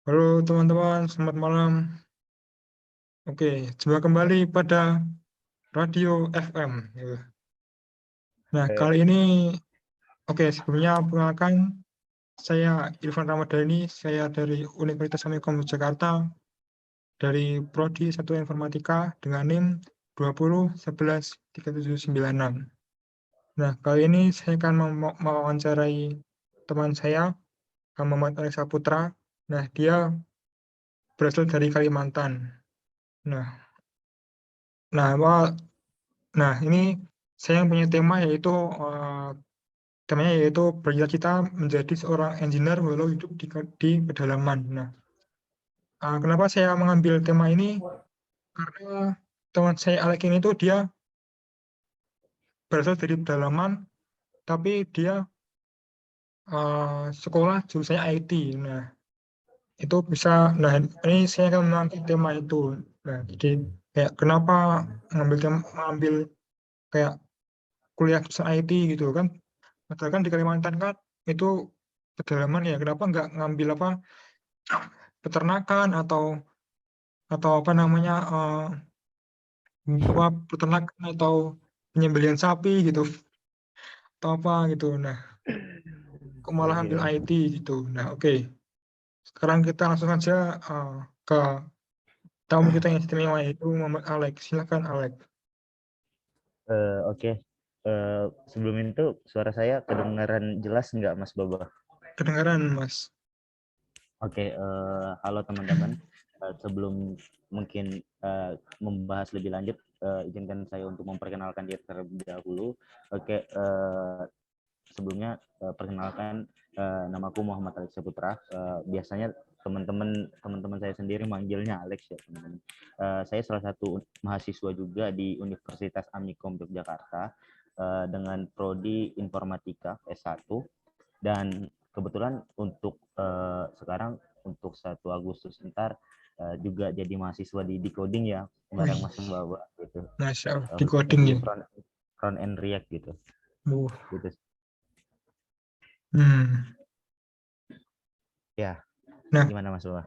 Halo teman-teman, selamat malam. Oke, jumpa kembali pada Radio FM. Nah, Eh, kali ini, sebelumnya perkenalkan, saya Irfan Ramadhani, saya dari Universitas Amikom Jakarta, dari Prodi 1 Informatika dengan NIM 20113796. Nah, kali ini saya akan mewawancarai teman saya, Muhammad Alexa Putra. Nah, dia berasal dari Kalimantan. Nah, nah, ini saya punya tema yaitu temanya yaitu bercita-cita menjadi seorang engineer walau hidup di pedalaman. Nah, kenapa saya mengambil tema ini? Karena teman saya Alek ini tuh dia berasal dari pedalaman, tapi dia sekolah jurusannya IT. Nah, itu bisa. Nah, ini saya akan mengangkat tema itu. Nah, jadi kayak kenapa mengambil kayak kuliah jurusan IT gitu kan? Padahal kan di Kalimantan kan itu pedalaman ya. Kenapa nggak ngambil peternakan atau apa namanya peternakan atau penyembelihan sapi gitu atau apa gitu. Nah, kok malah ambil Oke. IT gitu. Nah, oke. Sekarang kita langsung aja ke tamu kita yang istimewa yaitu Muhammad Alex. Silakan Alex. Oke. Sebelum itu suara saya kedengaran jelas nggak, Mas Baba? Kedengaran Mas. Oke. Halo teman-teman. Sebelum mungkin membahas lebih lanjut, izinkan saya untuk memperkenalkan diri terlebih dahulu. Oke. Sebelumnya perkenalkan, namaku Muhammad Alex Putra. Biasanya teman-teman saya sendiri manggilnya Alex ya, teman-teman. Saya salah satu mahasiswa juga di Universitas Amikom Yogyakarta dengan prodi Informatika S1, dan kebetulan untuk sekarang untuk 1 Agustus ntar juga jadi mahasiswa di Decoding ya, bareng Wih, Mas Baba gitu. Masya Allah, di Khususnya coding di ya. front end React gitu. Uh, Gitu. hmm. Ya, Nah, gimana Mas Baba?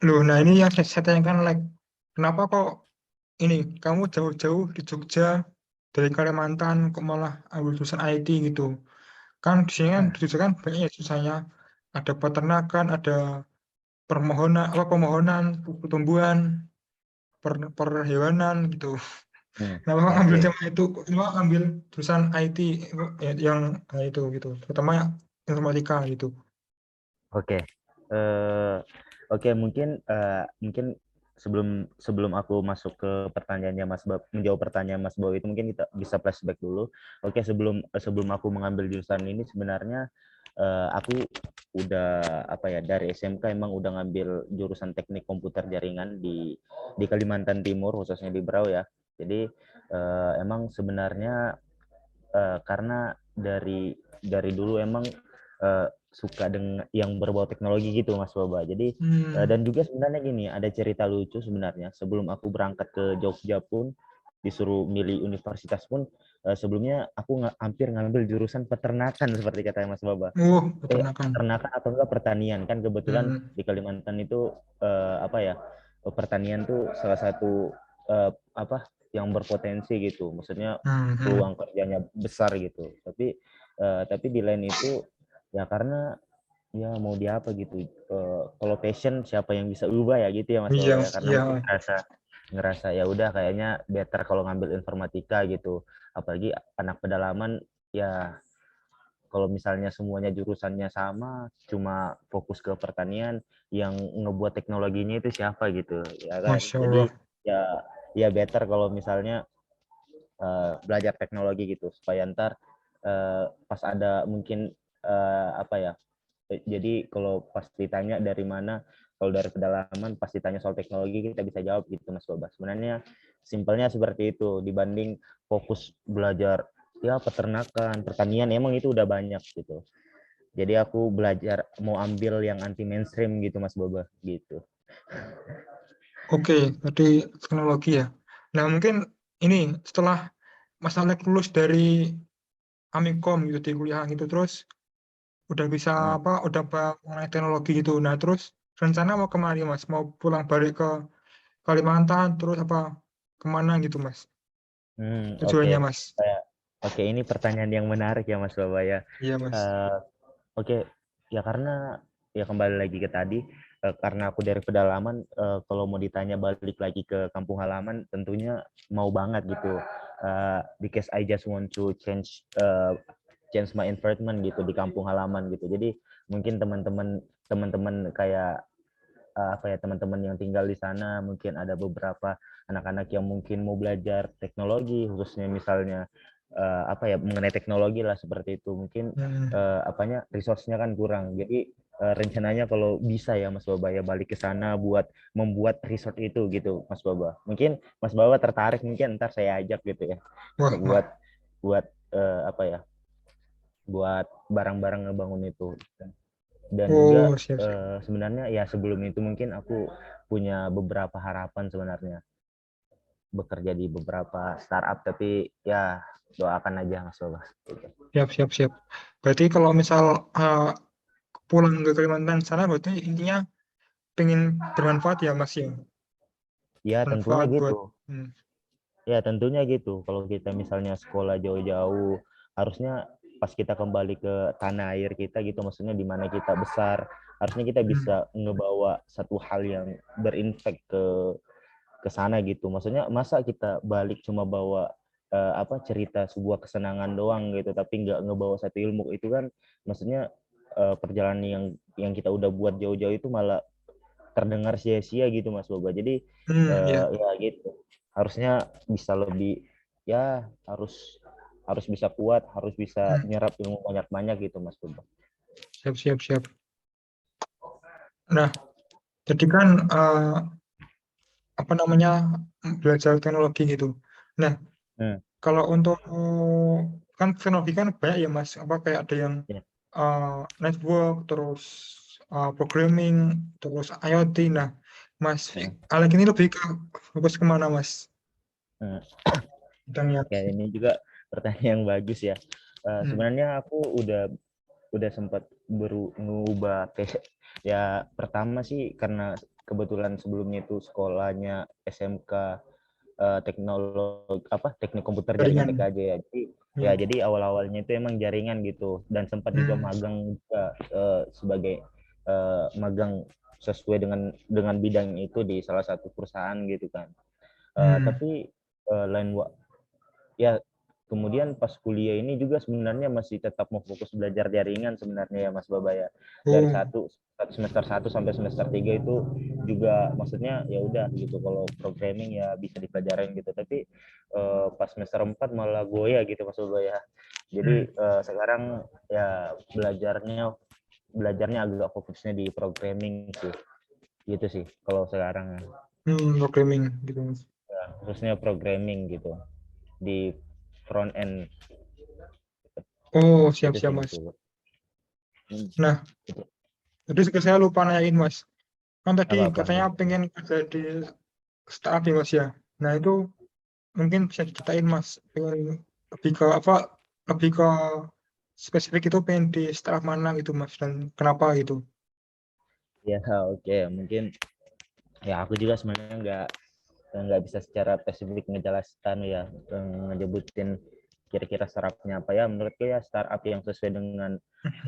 nah ini yang saya tanyakan like, kenapa kok ini kamu jauh-jauh di Jogja dari Kalimantan kok malah ambil jurusan IT gitu? Kan di sini kan di Jogja kan banyak ya jurusannya. Ada peternakan, ada pemohonan, pertumbuhan, perhewanan gitu. Kenapa kok ambil Oke. tema itu? Kenapa ambil jurusan IT yang itu gitu, terutama informatika gitu. Oke. Eh, oke, mungkin sebelum sebelum aku masuk ke pertanyaannya Mas Bab, menjawab pertanyaan Mas Bab itu mungkin kita bisa flashback dulu. Oke, sebelum aku mengambil jurusan ini sebenarnya aku udah apa ya, dari SMK emang udah ngambil jurusan teknik komputer jaringan di Kalimantan Timur, khususnya di Berau ya. Jadi emang sebenarnya karena dari dulu emang suka dengan yang berbau teknologi gitu Mas Boba. Jadi dan juga sebenarnya gini, ada cerita lucu sebenarnya. Sebelum aku berangkat ke Jogja pun disuruh milih universitas pun, sebelumnya aku hampir ngambil jurusan peternakan seperti kata Mas Boba. Peternakan. Peternakan atau enggak pertanian, kan kebetulan Hmm, di Kalimantan itu apa ya, pertanian tuh salah satu apa yang berpotensi gitu, maksudnya hmm, hmm. peluang kerjanya besar gitu. Tapi di lain itu ya karena ya mau di apa gitu, kalau passion siapa yang bisa ubah ya gitu ya Mas Iya, Bawa ya, karena iya. mungkin ngerasa ya udah kayaknya better kalau ngambil informatika gitu, apalagi anak pedalaman ya. Kalau misalnya semuanya jurusannya sama, cuma fokus ke pertanian, yang ngebuat teknologinya itu siapa gitu, ya kan? Masya Allah. Jadi ya better kalau misalnya belajar teknologi gitu, supaya ntar pas ada mungkin apa ya? Jadi kalau pas ditanya dari mana, kalau dari pedalaman pas ditanya soal teknologi kita bisa jawab gitu Mas Boba. Sebenarnya simpelnya seperti itu, dibanding fokus belajar ya peternakan, pertanian, emang itu udah banyak gitu. Jadi aku belajar mau ambil yang anti mainstream gitu Mas Boba gitu. Oke, tadi teknologi ya. Nah, mungkin ini setelah Mas Alek lulus dari Amikom gitu di kuliah gitu, terus udah bisa Hmm. apa, udah mengenai teknologi gitu. Nah, terus rencana mau kemana Mas? Mau pulang balik ke Kalimantan terus apa kemana gitu Mas? Oke. Tujuannya Mas? Oke, ini pertanyaan yang menarik ya Mas Baba ya. Iya Mas. Eh, Oke, ya karena ya kembali lagi ke tadi, karena aku dari pedalaman, kalau mau ditanya balik lagi ke kampung halaman, tentunya mau banget gitu. Because I just want to change my environment gitu di kampung halaman gitu. Jadi mungkin teman-teman kayak apa ya, teman-teman yang tinggal di sana mungkin ada beberapa anak-anak yang mungkin mau belajar teknologi, khususnya misalnya apa ya, mengenai teknologi lah seperti itu, mungkin apanya, resource-nya kan kurang. Jadi rencananya kalau bisa ya Mas Baba ya balik ke sana buat membuat resort itu gitu Mas Baba. Mungkin Mas Baba tertarik, mungkin ntar saya ajak gitu ya Wah, buat buat apa ya, buat barang-barang ngebangun itu. Dan juga oh siap siap. sebenarnya ya sebelum itu mungkin aku punya beberapa harapan sebenarnya bekerja di beberapa startup, tapi ya doakan aja Mas Baba gitu. Siap siap siap. Berarti kalau misal pulang ke Kalimantan sana berarti intinya pengen bermanfaat ya Mas ya. Ya tentunya Bermanfaat buat gitu. Ya tentunya gitu. Kalau kita misalnya sekolah jauh-jauh, harusnya pas kita kembali ke tanah air kita gitu, maksudnya di mana kita besar, harusnya kita bisa ngebawa satu hal yang berimpact ke sana gitu. Maksudnya masa kita balik cuma bawa apa, cerita sebuah kesenangan doang gitu, tapi nggak ngebawa satu ilmu, itu kan maksudnya perjalanan yang kita udah buat jauh-jauh itu malah terdengar sia-sia gitu Mas Boba. Jadi Ya. ya gitu. Harusnya bisa lebih, ya harus bisa kuat, harus bisa nyerap ilmu banyak-banyak gitu Mas Boba. Siap siap siap. Nah, jadi kan apa namanya belajar teknologi gitu. Nah, Hmm, kalau untuk kan teknologi kan banyak ya Mas. Apa kayak ada yang ya. network, terus programming, terus IoT. Nah, Mas Hmm, Alek ini lebih ke fokus kemana Mas? hmm. Bidangnya. Ya ini juga pertanyaan yang bagus ya. Hmm. Sebenarnya aku udah sempat berubah kayak, ya pertama sih karena kebetulan sebelumnya itu sekolahnya SMK teknologi apa, teknik komputer jaringan Jaringan. TKJ ya. Jadi ya, Hmm. jadi awal-awalnya itu emang jaringan gitu, dan sempat juga Hmm. magang juga sebagai magang sesuai dengan bidang itu di salah satu perusahaan gitu kan. Hmm. Tapi lain ya, kemudian pas kuliah ini juga sebenarnya masih tetap mau fokus belajar jaringan sebenarnya ya Mas Baba ya. Dari Oh. semester 1 sampai semester 3 itu juga maksudnya ya udah gitu, kalau programming ya bisa dipelajarin gitu. Tapi pas semester 4 malah goyah gitu Mas Baba ya. Jadi sekarang ya belajarnya agak fokusnya di programming sih. Gitu sih kalau sekarang ya. Programming gitu Mas. Ya, khususnya programming gitu di front end. Oh, Itu siap-siap sih Mas Mas. Bobo. Hmm. Nah, tadi saya lupa nanyain Mas. Kan tadi Apa-apa. katanya pengen kerja di startup ya Mas ya. Nah, itu mungkin bisa diceritain Mas. Pengen lebih ke apa? Lebih ke spesifik itu pengen di startup mana gitu Mas dan kenapa gitu. Ya oke, mungkin ya aku juga sebenarnya nggak bisa secara spesifik ngejelaskan ya, ngejebutin kira-kira startupnya apa ya. Menurutku ya startup yang sesuai dengan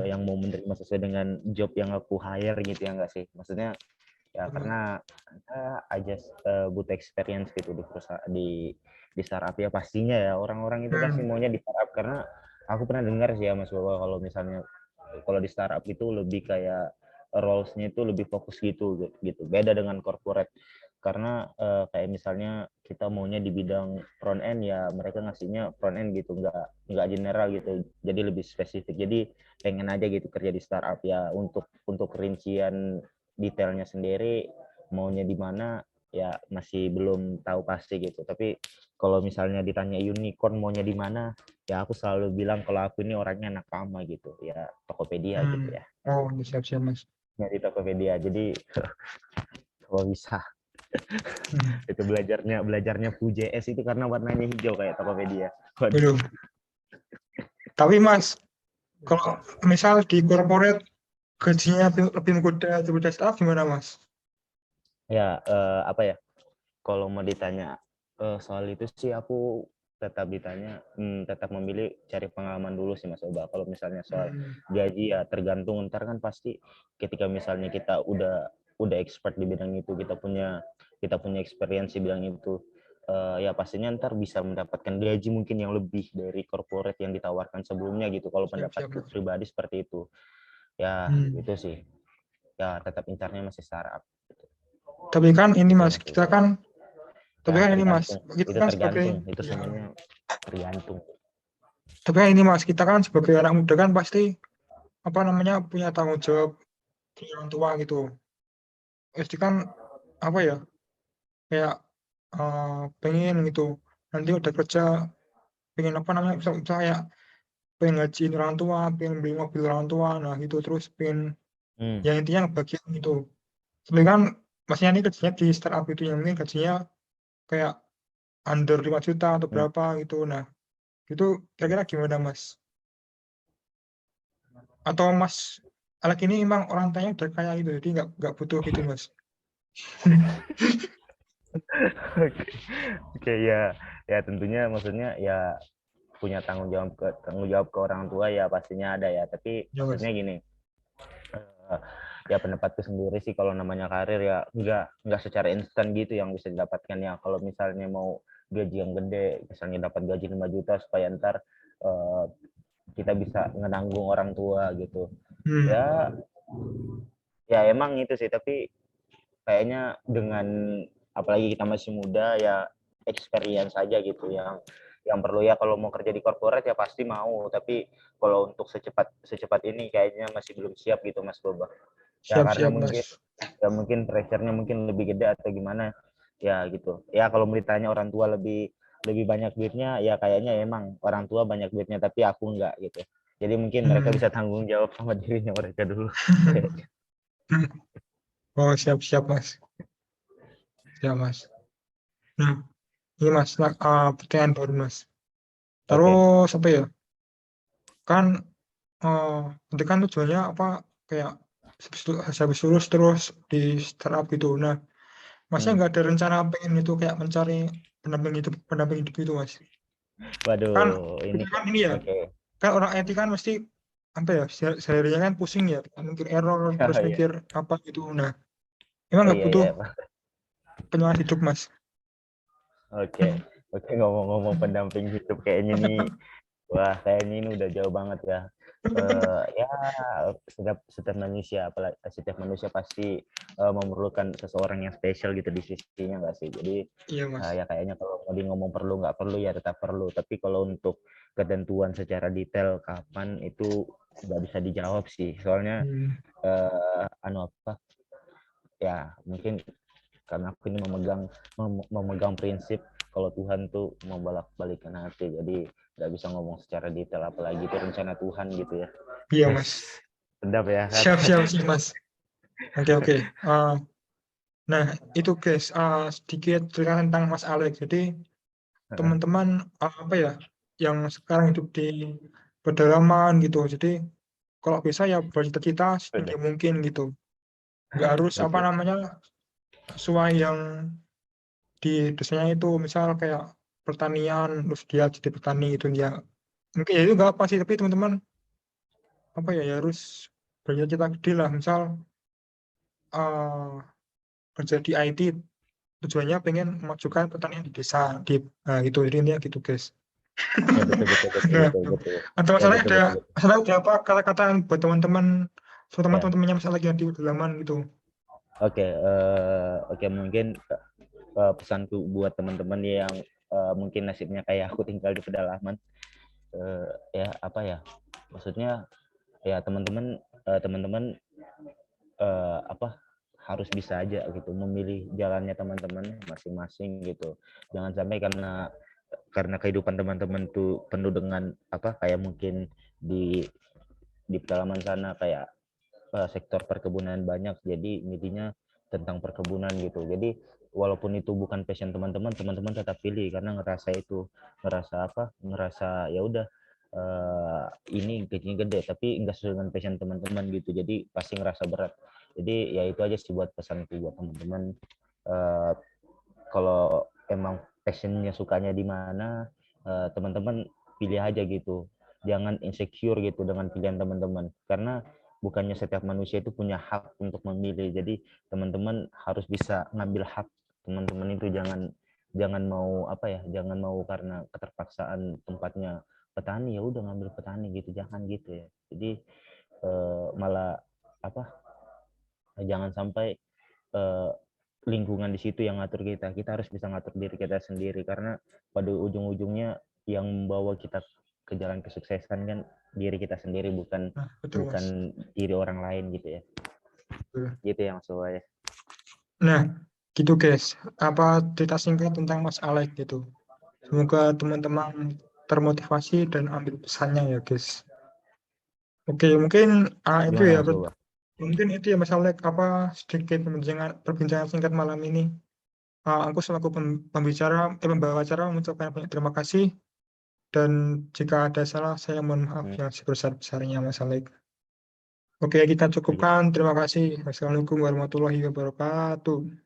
yang mau menerima sesuai dengan job yang aku hire gitu ya, enggak sih, maksudnya ya karena I just butuh experience gitu di perusahaan, di startup ya. Pastinya ya orang-orang itu pasti Hmm. maunya di startup, karena aku pernah dengar sih ya Mas, bahwa kalau misalnya kalau di startup itu lebih kayak roles-nya itu lebih fokus gitu, beda dengan corporate. Karena kayak misalnya kita maunya di bidang front end, ya mereka ngasihnya front end gitu, nggak general gitu, jadi lebih spesifik. Jadi pengen aja gitu kerja di startup ya. Untuk rincian detailnya sendiri maunya di mana ya masih belum tahu pasti gitu. Tapi kalau misalnya ditanya unicorn maunya di mana, ya aku selalu bilang kalau aku ini orangnya nakama gitu ya, Tokopedia gitu ya. Oh, ya, siap-siap Mas. Nyari Tokopedia. Jadi kalau bisa Hmm. itu belajarnya Vue.js itu karena warnanya hijau kayak Tokopedia. Waduh. Waduh. Tapi Mas, kalau misal di corporate gajinya lebih menggoda daripada startup gimana Mas? Ya, apa ya? Kalau mau ditanya soal itu sih aku tetap memilih cari pengalaman dulu sih Mas Oba. Kalau misalnya soal Hmm, gaji ya tergantung, ntar kan pasti ketika misalnya kita udah expert di bidang itu, kita punya experience di bidang itu, ya pastinya ntar bisa mendapatkan gaji mungkin yang lebih dari corporate yang ditawarkan sebelumnya gitu. Kalau siap siap pendapatku Mas. pribadi seperti itu. Ya, Hmm. itu sih. Ya tetap incarnya masih startup gitu. Tapi kan ini Itu Mas, Mas kita Oba. kan, tapi Ya kan ini Mas, tergantung, kita itu kan sebagai, tergantung, itu ya, semuanya tergantung. tapi kan ini Mas, kita kan sebagai anak muda kan pasti apa namanya punya tanggung jawab ke orang tua gitu. Pasti kan apa ya, kayak pengen gitu. Nanti udah kerja, pengen apa namanya, bisa kayak pengen ngajiin orang tua, pengen beli mobil orang tua, nah gitu terus pengen Hmm. ya intinya bagian gitu. Tapi kan masnya ini kerjanya di startup itu yang mungkin gajinya kayak under 5 juta atau Hmm. berapa gitu. Nah, itu kira-kira gimana Mas? Atau Mas Alek ini emang orang tuanya udah kaya gitu, jadi nggak butuh gitu Mas? Oke, oke, ya, ya tentunya maksudnya ya tanggung jawab ke orang tua ya pastinya ada ya. Tapi Ya Mas. maksudnya gini, eh, ya pendapatku sendiri sih kalau namanya karir ya nggak secara instan gitu yang bisa didapatkan ya. Kalau misalnya mau gaji yang gede, misalnya dapat gaji 5 juta supaya ntar eh, kita bisa ngenanggung orang tua gitu. Hmm. Ya, ya emang itu sih, tapi kayaknya dengan apalagi kita masih muda ya experience aja gitu yang perlu ya. Kalau mau kerja di corporate ya pasti mau, tapi kalau untuk secepat secepat ini kayaknya masih belum siap gitu Mas Boba ya, karena Siap-siap Mas. mungkin pressure-nya mungkin lebih gede atau gimana ya gitu ya. Kalau mau ditanya orang tua lebih lebih banyak duitnya ya kayaknya emang orang tua banyak duitnya tapi aku enggak gitu, jadi mungkin mereka Hmm. bisa tanggung jawab sama dirinya mereka dulu. Oh, siap-siap Mas. Siap Mas. Nah, ini Mas, nah, pertanyaan baru Mas. Oke. Terus apa ya? Kan nanti kan tujuannya apa kayak habis lulus terus di startup gitu. Nah, Masnya Hmm. nggak ada rencana pengen itu kayak mencari pendamping hidup itu Mas? Kan Waduh, ini kita kan ini ya, oke. kan orang IT kan mesti apa ya, sehariannya kan pusing ya, mikir error, terus Oh iya, mikir apa gitu. Nah, emang oh nggak iya butuh iya Pak. penyemangat hidup Mas? Oke, oke, ngomong-ngomong pendamping hidup kayaknya nih, wah kayaknya ini udah jauh banget ya. Ya setiap manusia pasti memerlukan seseorang yang spesial gitu di sisinya nggak sih. Jadi Iya Mas. ya kayaknya kalau mau ngomong perlu nggak perlu ya tetap perlu. Tapi kalau untuk ketentuan secara detail kapan itu nggak bisa dijawab sih. Soalnya Hmm. anu apa ya, mungkin karena aku ini memegang prinsip kalau Tuhan tuh membolak-balikan hati, jadi nggak bisa ngomong secara detail apalagi itu rencana Tuhan gitu ya. Iya Wes, Mas. sedap ya Siap kata. siap sih Mas. Oke oke. Nah itu guys, sedikit cerita tentang Mas Alex. Jadi teman-teman apa ya, yang sekarang hidup di pedalaman gitu. Jadi kalau bisa ya bercita-cita setinggi Udah, mungkin gitu. Nggak harus apa oke. namanya sesuai yang di desanya itu, misal kayak pertanian, terus dia jadi petani itu dia. Mungkin ya itu nggak apa sih, tapi teman-teman apa ya, ya harus bercita-cita gede lah. Misal eh, kerja di IT, tujuannya pengen memajukan pertanian di desa, di gitu. Jadi intinya gitu guys. Ya betul betul betul Nah, betul betul. atau Ya betul betul betul. masalah ada apa kata-kata yang buat teman-teman, terutama Ya, teman-temannya masalah lagi yang di pedalaman gitu. oke, oke, mungkin pesanku buat teman-teman yang mungkin nasibnya kayak aku tinggal di pedalaman, ya apa ya, maksudnya ya teman-teman apa, harus bisa aja gitu memilih jalannya teman-teman masing-masing gitu. Jangan sampai karena kehidupan teman-teman tuh penuh dengan apa, kayak mungkin di pedalaman sana kayak sektor perkebunan banyak, jadi intinya tentang perkebunan gitu. Jadi walaupun itu bukan passion teman-teman tetap pilih karena ngerasa apa, ngerasa ya udah, ini gajinya gede tapi nggak sesuai dengan passion teman-teman gitu, jadi pasti ngerasa berat. Jadi ya itu aja sih buat pesanku buat teman-teman, kalau emang passionnya sukanya di mana, teman-teman pilih aja gitu, jangan insecure gitu dengan pilihan teman-teman, karena bukannya setiap manusia itu punya hak untuk memilih. Jadi teman-teman harus bisa ngambil hak teman-teman itu, jangan mau apa ya, jangan mau karena keterpaksaan tempatnya petani ya udah ngambil petani gitu, jangan gitu ya. Jadi malah apa, jangan sampai lingkungan di situ yang ngatur kita. Kita harus bisa ngatur diri kita sendiri, karena pada ujung-ujungnya yang membawa kita ke jalan kesuksesan kan diri kita sendiri, bukan Nah, betul Mas. diri orang lain gitu ya. Betul. Gitu ya Mas Bowo ya. Nah, gitu guys. Apa cerita singkat tentang Mas Alek gitu. Semoga teman-teman termotivasi dan ambil pesannya ya guys. Oke, mungkin itu Gimana ya. Mas Bowo? Mungkin itu ya Mas Alek, apa sedikit perbincangan singkat malam ini. Aku selaku pembawa acara mengucapkan banyak terima kasih, dan jika ada salah saya mohon maaf yang sebesar-besarnya Mas Alek. Oke, kita cukupkan. Terima kasih. Wassalamualaikum warahmatullahi wabarakatuh.